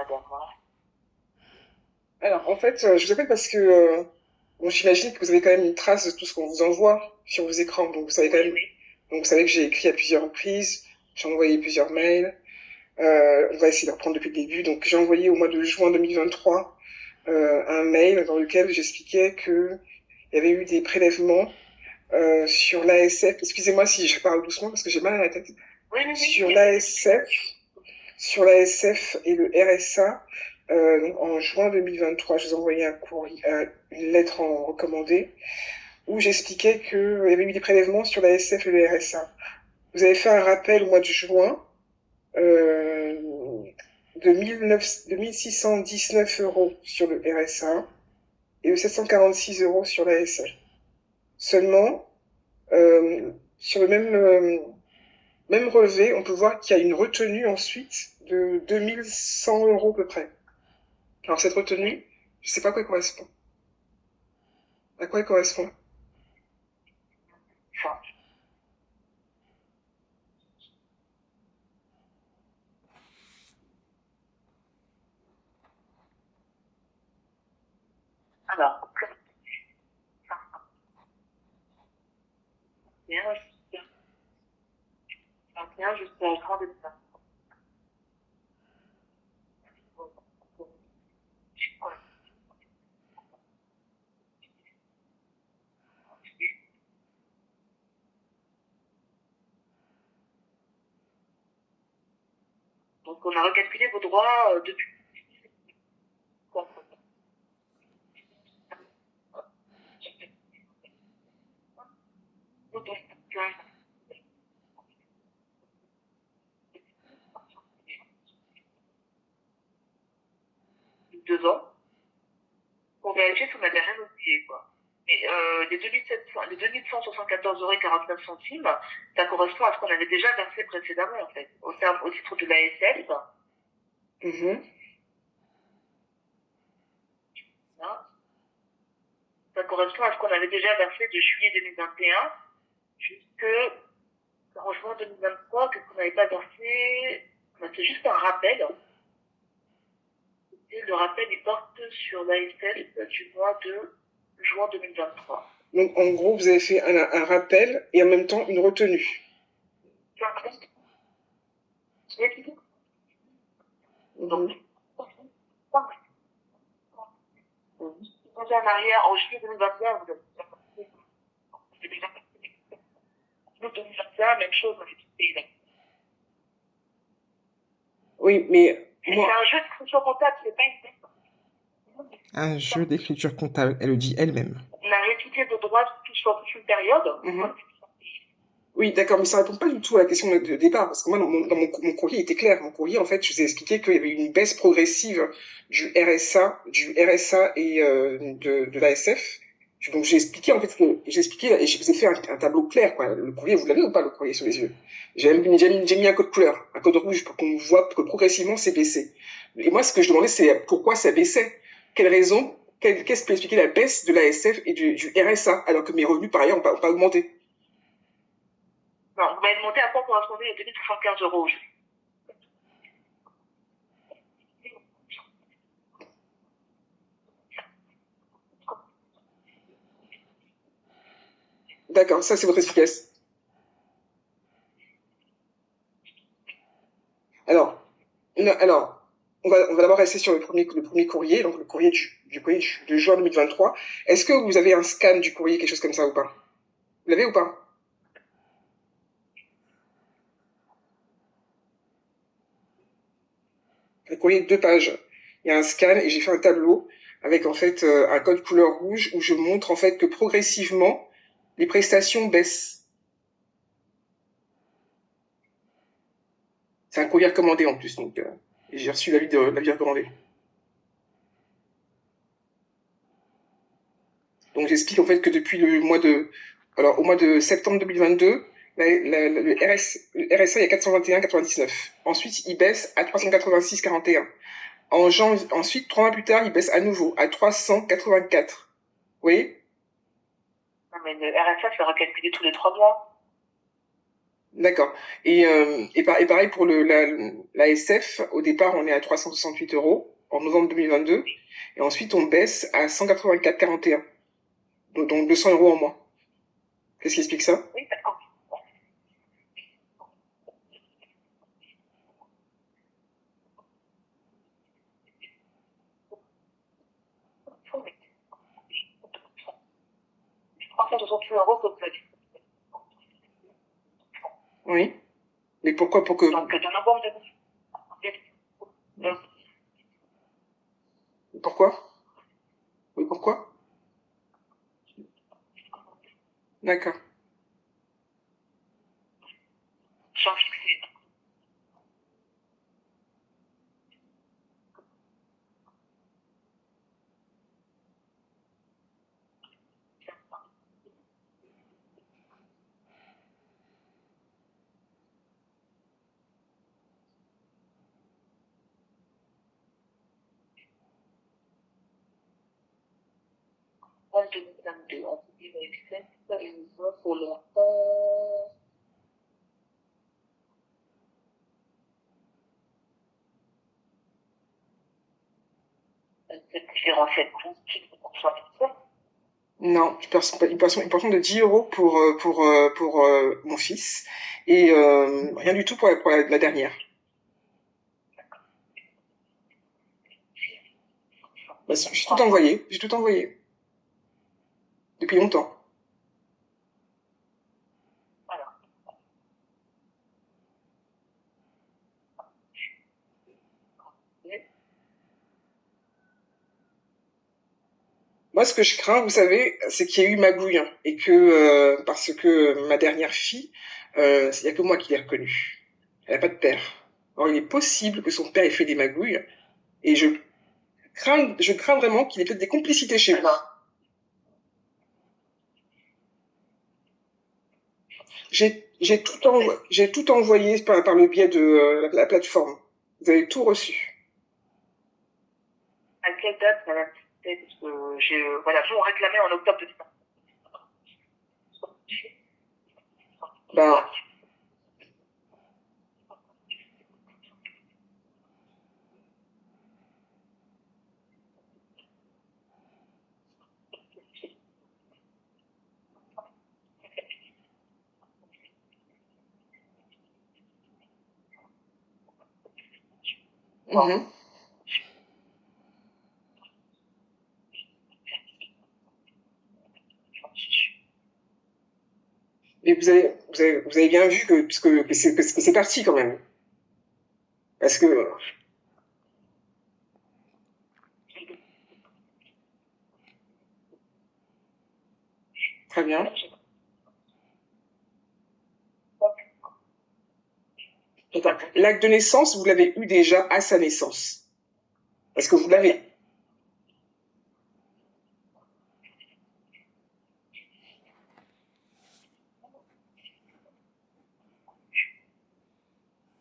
madame, hein. Alors, en fait, je vous appelle parce que bon, j'imagine que vous avez quand même une trace de tout ce qu'on vous envoie sur vos écrans. Donc, vous savez quand Oui, même. oui. Donc, vous savez que j'ai écrit à plusieurs reprises, j'ai envoyé plusieurs mails. On va essayer de reprendre depuis le début. Donc, j'ai envoyé au mois de juin 2023 un mail dans lequel j'expliquais que il y avait eu des prélèvements sur l'ASF. Excusez-moi si je parle doucement parce que j'ai mal à la tête. Oui, oui, oui. Sur l'ASF, sur l'ASF et le RSA. Donc en juin 2023, je vous ai envoyé une lettre en recommandé où j'expliquais qu'il y avait eu des prélèvements sur l'ASF et le RSA. Vous avez fait un rappel au mois de juin euh, de 1619 € sur le RSA et de 746 € sur l'ASF. Seulement, sur le même relevé, on peut voir qu'il y a une retenue ensuite de 2100 € à peu près. Alors cette retenue, je ne sais pas à quoi elle correspond. À quoi elle correspond? Enfin, alors, bien, bien, jusqu'à 30 décembre. Donc, on a recalculé vos droits depuis. Donc, 2 ans, pour vérifier si on n'avait rien oublié, quoi. Mais les 2700, les 2174,49 €, ça correspond à ce qu'on avait déjà versé précédemment, en fait, au titre de l'ASF. Mhm. Hein. Ça correspond à ce qu'on avait déjà versé de juillet 2021 jusqu'en juin 2023, que qu'on n'avait pas versé. C'est juste un rappel. Et le rappel, il porte sur l'ASF du mois de juin 2023. Donc en gros, vous avez fait un rappel et en même temps une retenue. Donc, Mhm. en arrière, en juillet 2021, vous avez déjà 2021, même chose dans les petits pays. Oui, mais C'est moi, un jeu de fonction comptable, c'est pas une tête. un jeu d'écriture comptable, elle le dit elle-même. On a réétudié de droits sur toute une période. Mhm. Oui, d'accord, mais ça répond pas du tout à la question de départ, parce que moi, mon courrier était clair. Mon courrier, en fait, je vous ai expliqué qu'il y avait une baisse progressive du RSA et de l'ASF. Donc j'ai expliqué, en fait, j'ai expliqué et je vous ai fait un tableau clair, quoi. Le courrier, vous l'avez ou pas, le courrier sur les yeux? J'ai mis un code couleur, un code rouge, pour qu'on voit que progressivement c'est baissé. Et moi, ce que je demandais, c'est pourquoi ça baissait. Quelle raison, qu'est-ce qui peut expliquer la baisse de l'ASF et du RSA, alors que mes revenus, par ailleurs, n'ont pas augmenté? Non, vous m'avez demandé à quoi correspondait les 2075 € aujourd'hui. D'accord, ça c'est votre explication. Alors, alors on va d'abord rester sur le premier courrier, donc le courrier de juin 2023. Est-ce que vous avez un scan du courrier, quelque chose comme ça ou pas? Vous l'avez ou pas? Le courrier de 2 pages. Il y a un scan et j'ai fait un tableau avec en fait un code couleur rouge où je montre en fait que progressivement les prestations baissent. C'est un courrier recommandé en plus, donc j'ai reçu l'avis recommandé. Donc j'explique en fait que depuis alors au mois de septembre 2022, le RSA est à 421,99. Ensuite, il baisse à 386,41. Ensuite, 3 mois plus tard, il baisse à nouveau à 384. Vous voyez? Non, mais le RSA, c'est recalculé tous les 3 mois. D'accord. Et pareil pour la SF, au départ, on est à 368 euros en novembre 2022, et ensuite on baisse à 184,41, donc 200 euros en moins. Qu'est-ce qui explique ça? Oui, d'accord. Oui. 368 € comme ça. Oui. Mais pourquoi? Pour que... Donc, de novembre 2022. Pourquoi? Oui, pourquoi? D'accord. Change fixé. En 2022, on dit avec 7, et on voit pour l'instant, cette différentielle positive pour soit fixée. Non, une portion de 10 euros pour mon fils, et rien du tout pour la dernière. Bah, j'ai tout envoyé, depuis longtemps. Voilà. Moi, ce que je crains, vous savez, c'est qu'il y ait eu magouille, hein, et que, parce que ma dernière fille, il n'y a que moi qui l'ai reconnue. Elle n'a pas de père. Alors, il est possible que son père ait fait des magouilles, et je crains vraiment qu'il y ait peut-être des complicités chez vous. J'ai tout envoyé par le biais de la plateforme. Vous avez tout reçu. À quelle date, madame? Parce que voilà, nous, on réclamait en octobre 2020. Ben, mhm. Et vous avez bien vu que c'est parti quand même. Parce que, très bien. L'acte de naissance, vous l'avez eu déjà à sa naissance. Parce que vous l'avez.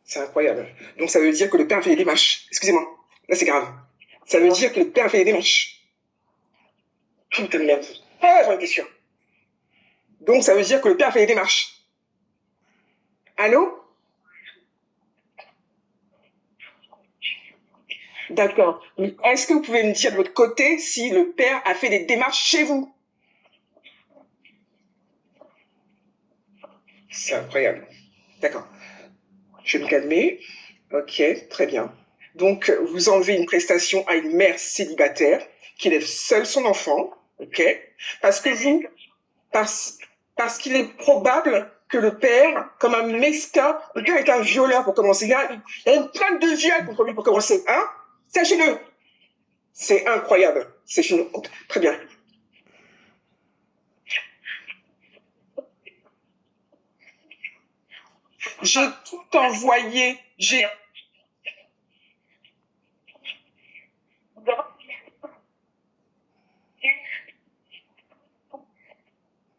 C'est incroyable. Donc ça veut dire que le père a fait les démarches. Excusez-moi. Là, c'est grave. Ça veut dire que le père a fait les démarches. Putain de merde. Ah, j'en étais sûr. Donc ça veut dire que le père a fait les démarches. Allô? D'accord. Mais est-ce que vous pouvez me dire de votre côté si le père a fait des démarches chez vous? C'est incroyable. D'accord. Je vais me calmer. Ok, très bien. Donc, vous enlevez une prestation à une mère célibataire qui élève seule son enfant, ok? Parce que vous, parce, parce qu'il est probable que le père, comme un mesquin, le père est un violeur pour commencer. Il y a une plainte de viol contre lui pour commencer, hein? Sachez-le. C'est incroyable. C'est une honte. Très bien. J'ai tout envoyé.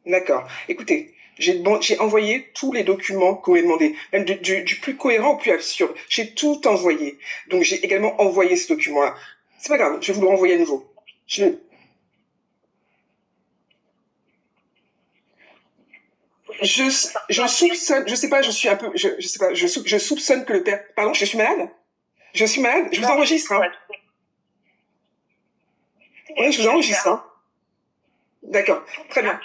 D'accord. Écoutez, j'ai envoyé tous les documents que vous m'avez demandé, même du plus cohérent au plus absurde. J'ai tout envoyé. Donc j'ai également envoyé ce document-là. C'est pas grave, je vais vous le renvoyer à nouveau. je soupçonne, je sais pas, je suis un peu, je sais pas, je soupçonne que le père. Pardon, je suis malade? Je suis malade? Je vous enregistre, hein? Oui, je vous enregistre, hein? D'accord, très bien.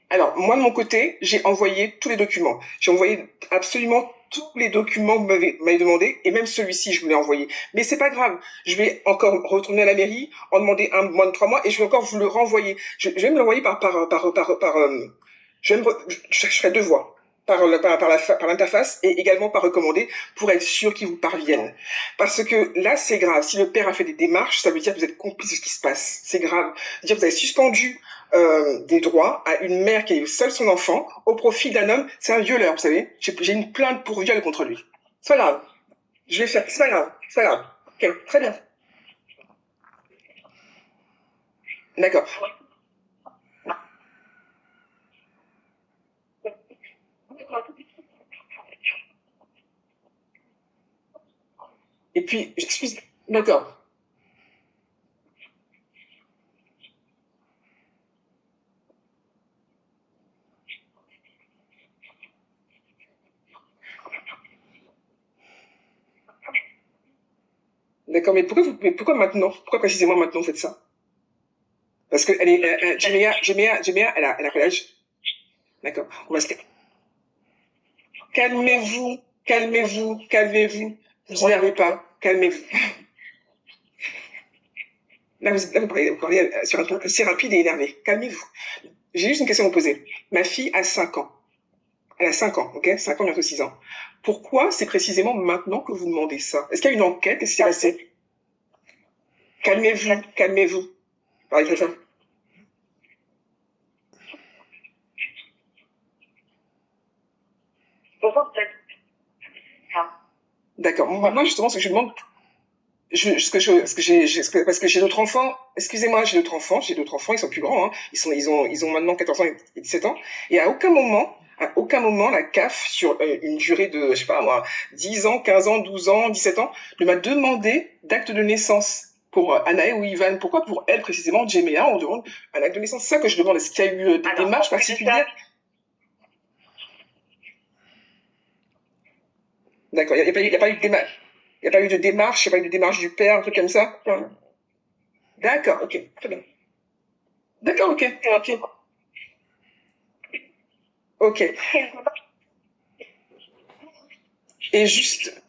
Alors, moi, de mon côté, j'ai envoyé tous les documents. J'ai envoyé absolument tous les documents que vous m'avez demandé, et même celui-ci, je vous l'ai envoyé. Mais c'est pas grave. Je vais encore retourner à la mairie, en demander un moins de 3 mois, et je vais encore vous le renvoyer. Je vais me l'envoyer je ferai deux voies. Par l'interface et également par recommandé pour être sûr qu'ils vous parviennent. Parce que là, c'est grave. Si le père a fait des démarches, ça veut dire que vous êtes complice de ce qui se passe. C'est grave. C'est-à-dire que vous avez suspendu des droits à une mère qui a eu seule son enfant au profit d'un homme. C'est un violeur, vous savez. J'ai une plainte pour viol contre lui. C'est pas grave. Je vais faire. C'est pas grave. C'est pas grave. Ok, très bien. D'accord. Et puis, excuse. D'accord. D'accord, mais pourquoi maintenant? Pourquoi précisément maintenant vous faites ça? Parce que Jéméa, elle a quel âge? D'accord. On va se... Calmez-vous, calmez-vous, calmez-vous. Vous n'énervez pas, calmez-vous. Là, vous parlez sur un ton assez rapide et énervé. Calmez-vous. J'ai juste une question à vous poser. Ma fille a 5 ans. Elle a 5 ans, ok? 5 ans, bientôt 6 ans. Pourquoi c'est précisément maintenant que vous demandez ça? Est-ce qu'il y a une enquête? Qu'est-ce qui s'est passé? Calmez-vous, calmez-vous. Parlez comme ça. D'accord. Moi, justement, ce que je demande, parce que j'ai d'autres enfants, excusez-moi, j'ai d'autres enfants, ils sont plus grands, hein. Ils ont maintenant 14 ans et 17 ans. Et à aucun moment, la CAF, sur une durée de, je sais pas moi, 10 ans, 15 ans, 12 ans, 17 ans, ne m'a demandé d'acte de naissance pour Anaë ou Ivan. Pourquoi pour elle, précisément, Jéméa, on demande un acte de naissance? C'est ça que je demande. Est-ce qu'il y a eu des démarches particulières? D'accord, il y a pas eu de démarche. Il n'y a pas eu de démarche, il n'y a pas eu de démarche du père, un truc comme ça? Non. D'accord, ok, très bien. D'accord, ok, ok, ok. Et juste,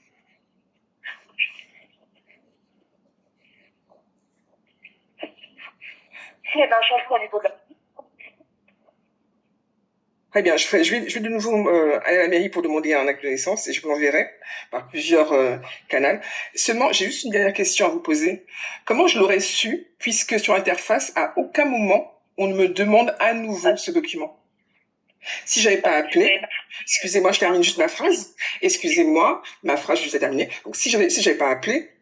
très bien, je vais de nouveau aller à la mairie pour demander un acte de naissance et je vous l'enverrai par plusieurs canaux. Seulement, j'ai juste une dernière question à vous poser. Comment je l'aurais su, puisque sur l'interface, à aucun moment, on ne me demande à nouveau ce document? Si j'avais pas appelé, excusez-moi, je termine juste ma phrase. Excusez-moi, ma phrase, je vais terminer. Donc, si j'avais pas appelé,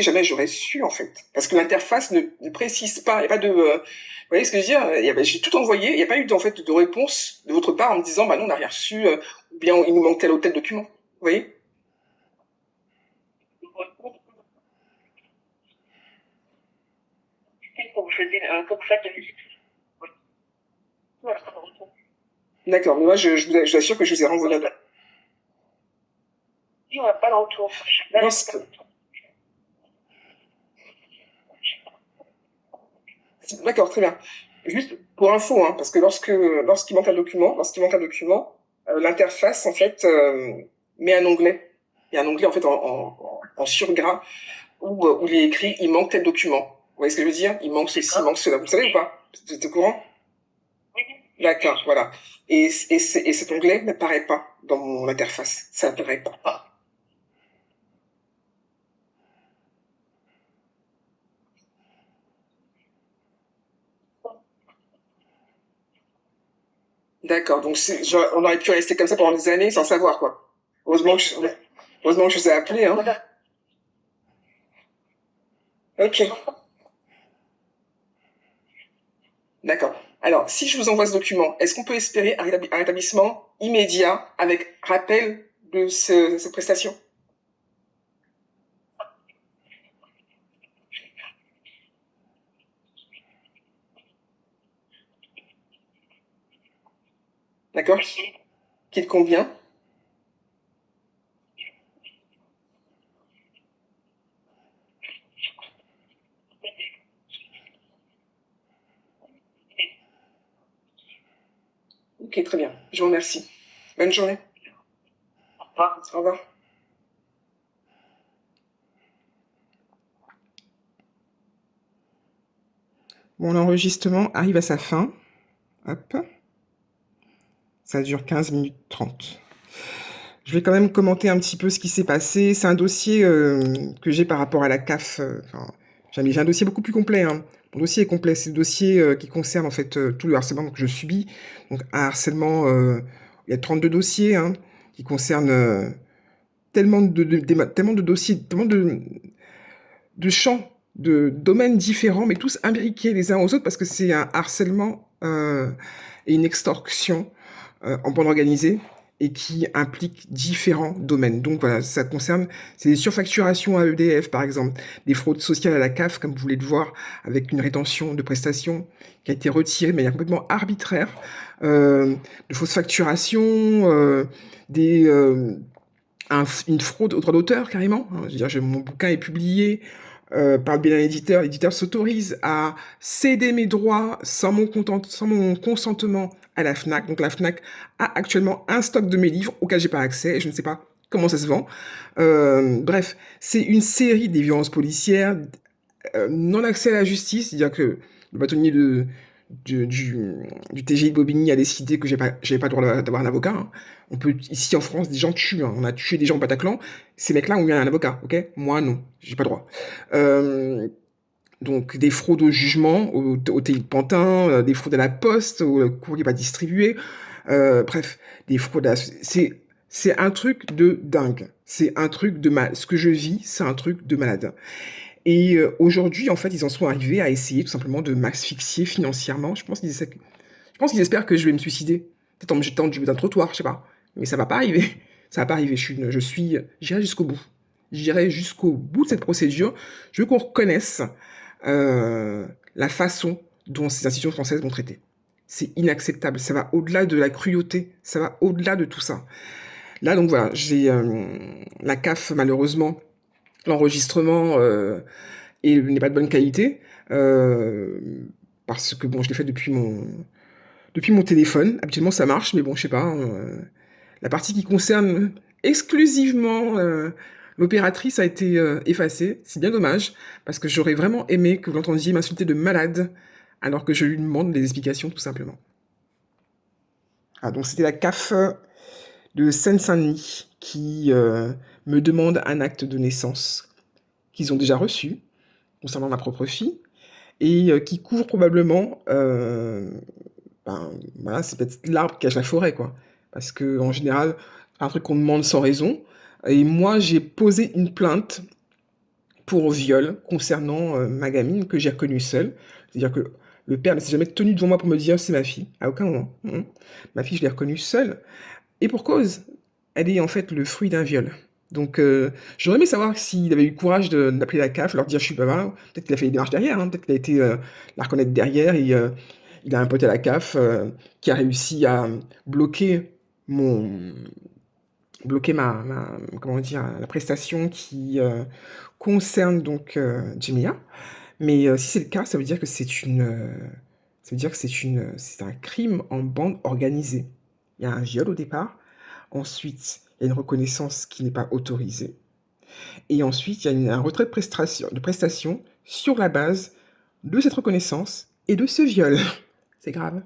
jamais j'aurais su, en fait. Parce que l'interface ne précise pas, il n'y a pas de, vous voyez ce que je veux dire? J'ai tout envoyé, il n'y a pas eu, en fait, de réponse de votre part en me disant, bah non, on n'a rien reçu, ou bien il nous manque tel ou tel document. Vous voyez? D'accord, mais moi, je vous assure que je vous ai renvoyé un document. Non, d'accord, très bien. Juste pour info, hein, parce que lorsqu'il manque un document, l'interface en fait met un onglet. Il y a un onglet en fait en surgras où il est écrit il manque tel document. Vous voyez ce que je veux dire? Il manque ceci, il manque cela. Vous savez ou pas? Vous êtes au courant? D'accord, voilà. Et cet onglet n'apparaît pas dans mon interface. Ça n'apparaît pas. D'accord, donc on aurait pu rester comme ça pendant des années sans savoir quoi. Heureusement que je vous ai appelé, hein. Ok. D'accord. Alors, si je vous envoie ce document, est-ce qu'on peut espérer un rétablissement immédiat avec rappel de cette prestation? D'accord? Qui te convient? Ok, très bien. Je vous remercie. Bonne journée. Au revoir. Au revoir. Bon, l'enregistrement arrive à sa fin. Hop. Ça dure 15 minutes 30. Je vais quand même commenter un petit peu ce qui s'est passé. C'est un dossier que j'ai par rapport à la CAF. J'ai un dossier beaucoup plus complet. Hein. Mon dossier est complet. C'est le dossier qui concerne en fait tout le harcèlement que je subis. Donc un harcèlement, il y a 32 dossiers hein, qui concernent tellement de dossiers, tellement de champs, de domaines différents, mais tous imbriqués les uns aux autres parce que c'est un harcèlement et une extorsion en bande organisée et qui implique différents domaines. Donc voilà, ça concerne, c'est des surfacturations à EDF par exemple, des fraudes sociales à la CAF, comme vous voulez le voir, avec une rétention de prestations qui a été retirée de manière complètement arbitraire, de fausses facturations, des, une fraude au droit d'auteur carrément. Je veux dire, mon bouquin est publié par le biais d'un éditeur. L'éditeur s'autorise à céder mes droits sans mon consentement à la FNAC. Donc la FNAC a actuellement un stock de mes livres auquel j'ai pas accès. Et je ne sais pas comment ça se vend. Bref, c'est une série des violences policières, non accès à la justice, c'est-à-dire que le bâtonnier du TGI de Bobigny a décidé que j'avais pas le droit d'avoir un avocat. Hein. On peut, ici en France, des gens tuent. Hein. On a tué des gens au Bataclan. Ces mecs-là ont eu un avocat, ok? Moi, non. J'ai pas le droit. Donc, des fraudes au jugement, au TI de Pantin, des fraudes à la poste, au courrier pas distribué. Bref, des fraudes à... C'est un truc de dingue. C'est un truc de mal. Ce que je vis, c'est un truc de malade. Et aujourd'hui, en fait, ils en sont arrivés à essayer tout simplement de m'asphyxier financièrement. Je pense qu'ils espèrent que je vais me suicider. Peut-être en me jetant d'un trottoir, je sais pas. Mais ça va pas arriver. Ça va pas arriver. J'irai jusqu'au bout. J'irai jusqu'au bout de cette procédure. Je veux qu'on reconnaisse la façon dont ces institutions françaises vont traiter. C'est inacceptable. Ça va au-delà de la cruauté. Ça va au-delà de tout ça. Là, donc voilà, j'ai la CAF, malheureusement, l'enregistrement n'est pas de bonne qualité. Parce que bon, je l'ai fait depuis mon téléphone. Habituellement, ça marche, mais bon, je sais pas. La partie qui concerne exclusivement l'opératrice a été effacée. C'est bien dommage, parce que j'aurais vraiment aimé que vous l'entendiez m'insulter de malade, alors que je lui demande des explications, tout simplement. Ah, donc c'était la CAF de Seine-Saint-Denis qui me demande un acte de naissance qu'ils ont déjà reçu concernant ma propre fille et qui couvre probablement voilà, c'est peut-être l'arbre qui cache la forêt, quoi. Parce que en général, c'est un truc qu'on demande sans raison. Et moi, j'ai posé une plainte pour viol concernant ma gamine que j'ai reconnue seule. C'est-à-dire que le père ne s'est jamais tenu devant moi pour me dire c'est ma fille, à aucun moment. Ma fille, je l'ai reconnue seule. Et pour cause, elle est en fait le fruit d'un viol. Donc j'aurais aimé savoir s'il avait eu le courage d'appeler la CAF, leur dire je suis pas mal. Peut-être qu'il a fait des démarches derrière, hein. Peut-être qu'il a été la reconnaître derrière et il a un pote à la CAF qui a réussi à bloquer mon bloquer comment dire la prestation qui concerne donc Jemilia. Mais si c'est le cas, ça veut dire que ça veut dire que c'est un crime en bande organisée. Il y a un viol au départ, ensuite il y a une reconnaissance qui n'est pas autorisée, et ensuite il y a un retrait de prestation sur la base de cette reconnaissance et de ce viol. C'est grave.